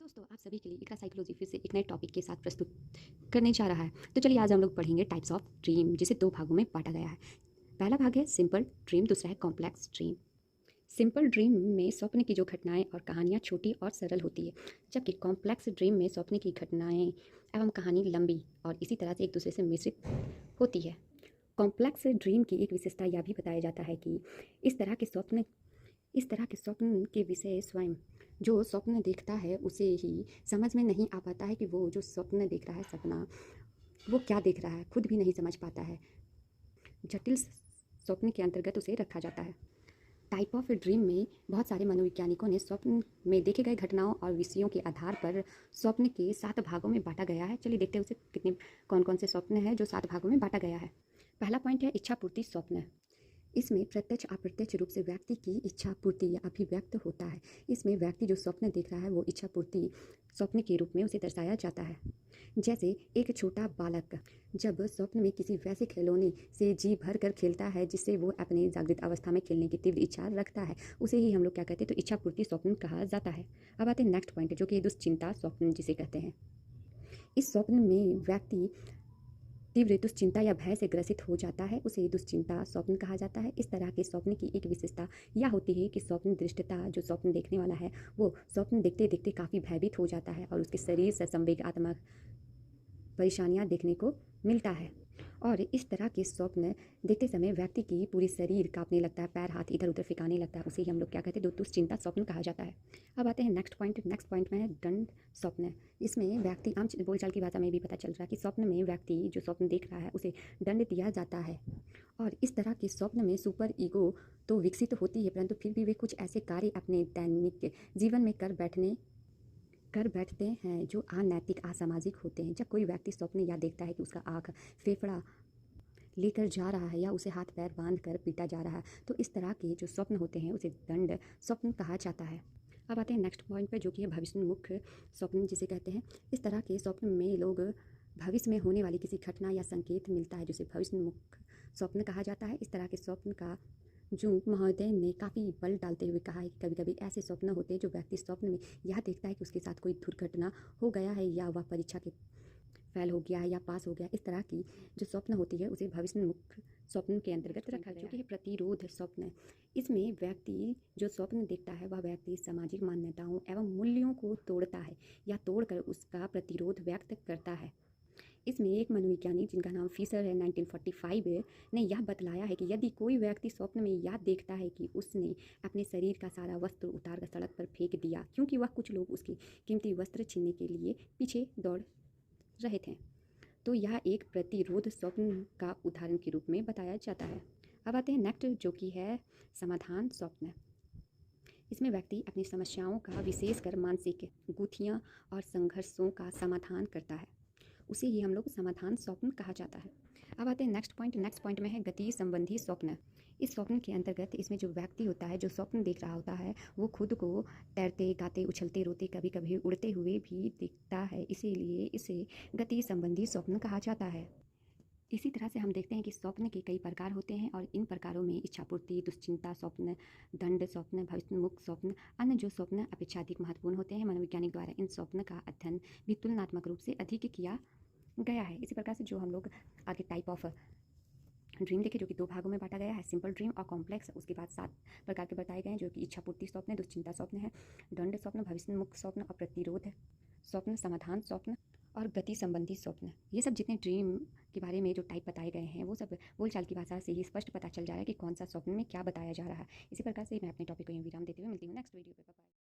दोस्तों आप सभी के लिए इकरा साइकोलॉजी फिर से एक नए टॉपिक के साथ प्रस्तुत करने जा रहा है। तो चलिए आज हम लोग पढ़ेंगे टाइप्स ऑफ ड्रीम, जिसे दो भागों में बांटा गया है। पहला भाग है सिंपल ड्रीम, दूसरा है कॉम्प्लेक्स ड्रीम। सिंपल ड्रीम में स्वप्न की जो घटनाएं और कहानियां छोटी और सरल होती है, जबकि कॉम्प्लेक्स ड्रीम में स्वप्न की घटनाएं एवं कहानी लंबी और इसी तरह से एक दूसरे से मिश्रित होती है। कॉम्प्लेक्स ड्रीम की एक विशेषता यह भी बताया जाता है कि इस तरह के स्वप्न इस तरह के स्वप्न के विषय स्वयं जो स्वप्न देखता है उसे ही समझ में नहीं आ पाता है कि वो जो स्वप्न देख रहा है सपना, वो क्या देख रहा है, खुद भी नहीं समझ पाता है। जटिल स्वप्न के अंतर्गत उसे रखा जाता है। टाइप ऑफ ड्रीम में बहुत सारे मनोवैज्ञानिकों ने स्वप्न में देखे गए घटनाओं और विषयों के आधार पर स्वप्न के 7 भागों में बांटा गया है। चलिए देखते हैं उसे कितने कौन कौन से स्वप्न हैं जो 7 भागों में बांटा गया है। पहला पॉइंट है इच्छा पूर्ति स्वप्न। इसमें प्रत्यक्ष अप्रत्यक्ष रूप से व्यक्ति की इच्छा पूर्ति या अभिव्यक्त होता है। इसमें व्यक्ति जो स्वप्न देख रहा है वो इच्छा पूर्ति स्वप्न के रूप में उसे दर्शाया जाता है। जैसे एक छोटा बालक जब स्वप्न में किसी वैसे खिलौने से जी भर कर खेलता है जिससे वो अपने जागृत अवस्था में खेलने की तीव्र इच्छा रखता है, उसे ही हम लोग क्या कहते हैं, तो इच्छा पूर्ति स्वप्न कहा जाता है। अब आते हैं नेक्स्ट पॉइंट जो कि दुश्चिंता स्वप्न जिसे कहते हैं। इस स्वप्न में व्यक्ति तीव्र दुश्चिंता या भय से ग्रसित हो जाता है, उसे दुश्चिंता स्वप्न कहा जाता है। इस तरह के स्वप्न की एक विशेषता यह होती है कि स्वप्न दृष्टता जो स्वप्न देखने वाला है वो स्वप्न देखते देखते काफ़ी भयभीत हो जाता है और उसके शरीर से संवेगात्मक परेशानियां देखने को मिलता है। और इस तरह के स्वप्न देखते समय व्यक्ति की पूरी शरीर कांपने लगता है, पैर हाथ इधर उधर फिकाने लगता है, उसे ही हम लोग क्या कहते हैं, दुश्चिंता स्वप्न कहा जाता है। अब आते हैं नेक्स्ट पॉइंट में है दंड स्वप्न। इसमें व्यक्ति आम बोलचाल की भाषा में भी पता चल रहा है कि स्वप्न में व्यक्ति जो स्वप्न देख रहा है उसे दंड दिया जाता है। और इस तरह के स्वप्न में सुपर ईगो तो विकसित होती है, परंतु फिर भी वे कुछ ऐसे कार्य अपने दैनिक जीवन में कर बैठते हैं जो अनैतिक असामाजिक होते हैं। जब कोई व्यक्ति स्वप्न या देखता है कि उसका आँख फेफड़ा लेकर जा रहा है या उसे हाथ पैर बांध कर पीटा जा रहा है, तो इस तरह के जो स्वप्न होते हैं उसे दंड स्वप्न कहा जाता है। अब आते हैं नेक्स्ट पॉइंट पर जो कि है भविष्योन्मुख स्वप्न जिसे कहते हैं। इस तरह के स्वप्न में लोग भविष्य में होने वाली किसी घटना या संकेत मिलता है जिसे भविष्योन्मुख स्वप्न कहा जाता है। इस तरह के स्वप्न का जून महोदय ने काफ़ी बल डालते हुए कहा है कि कभी कभी ऐसे स्वप्न होते हैं जो व्यक्ति स्वप्न में यह देखता है कि उसके साथ कोई दुर्घटना हो गया है या वह परीक्षा के फेल हो गया है या पास हो गया। इस तरह की जो स्वप्न होती है उसे भविष्योन्मुख स्वप्न के अंतर्गत रखा गया है। प्रतिरोध स्वप्न, इसमें व्यक्ति जो स्वप्न देखता है वह व्यक्ति सामाजिक मान्यताओं एवं मूल्यों को तोड़ता है या तोड़कर उसका प्रतिरोध व्यक्त करता है। इसमें एक मनोवैज्ञानिक जिनका नाम फिशर है 1945 ने यह बतलाया है कि यदि कोई व्यक्ति स्वप्न में याद देखता है कि उसने अपने शरीर का सारा वस्त्र उतार कर सड़क पर फेंक दिया क्योंकि वह कुछ लोग उसके कीमती वस्त्र छीनने के लिए पीछे दौड़ रहे थे, तो यह एक प्रतिरोध स्वप्न का उदाहरण के रूप में बताया जाता है। अब आते हैं नेक्स्ट जो कि है समाधान स्वप्न। इसमें व्यक्ति अपनी समस्याओं का विशेषकर मानसिक गुत्थियाँ और संघर्षों का समाधान करता है, उसे ही हम लोग समाधान स्वप्न कहा जाता है। अब आते हैं नेक्स्ट पॉइंट में है गति संबंधी स्वप्न। इस स्वप्न के अंतर्गत इसमें जो व्यक्ति होता है जो स्वप्न देख रहा होता है वो खुद को तैरते गाते उछलते रोते कभी कभी उड़ते हुए भी दिखता है, इसीलिए इसे गति संबंधी स्वप्न कहा जाता है। इसी तरह से हम देखते हैं कि स्वप्न के कई प्रकार होते हैं और इन प्रकारों में इच्छापूर्ति, दुश्चिंता स्वप्न, दंड स्वप्न, भविष्योन्मुख स्वप्न, अन्य जो स्वप्न अपेक्षाधिक महत्वपूर्ण होते हैं। मनोवैज्ञानिक द्वारा इन स्वप्न का अध्ययन भी तुलनात्मक रूप से अधिक किया गया है। इसी प्रकार से जो हम लोग आगे टाइप ऑफ ड्रीम देखे जो कि 2 भागों में बांटा गया है, सिंपल ड्रीम और कॉम्प्लेक्स। उसके बाद 7 प्रकार के बताए गए हैं जो कि इच्छापूर्ति स्वप्न है, दुश्चिंता स्वप्न है, दंड स्वप्न, भविष्योन्मुख स्वप्न और प्रतिरोध स्वप्न, समाधान स्वप्न और गति संबंधी स्वप्न। ये सब जितने ड्रीम के बारे में जो टाइप बताए गए हैं वो सब बोलचाल की भाषा से ही स्पष्ट पता चल जा रहा है कि कौन सा स्वप्न में क्या बताया जा रहा है। इसी प्रकार से मैं अपने टॉपिक को यूँ विराम देते हुए मिलती हूँ नेक्स्ट वीडियो पे। बाय।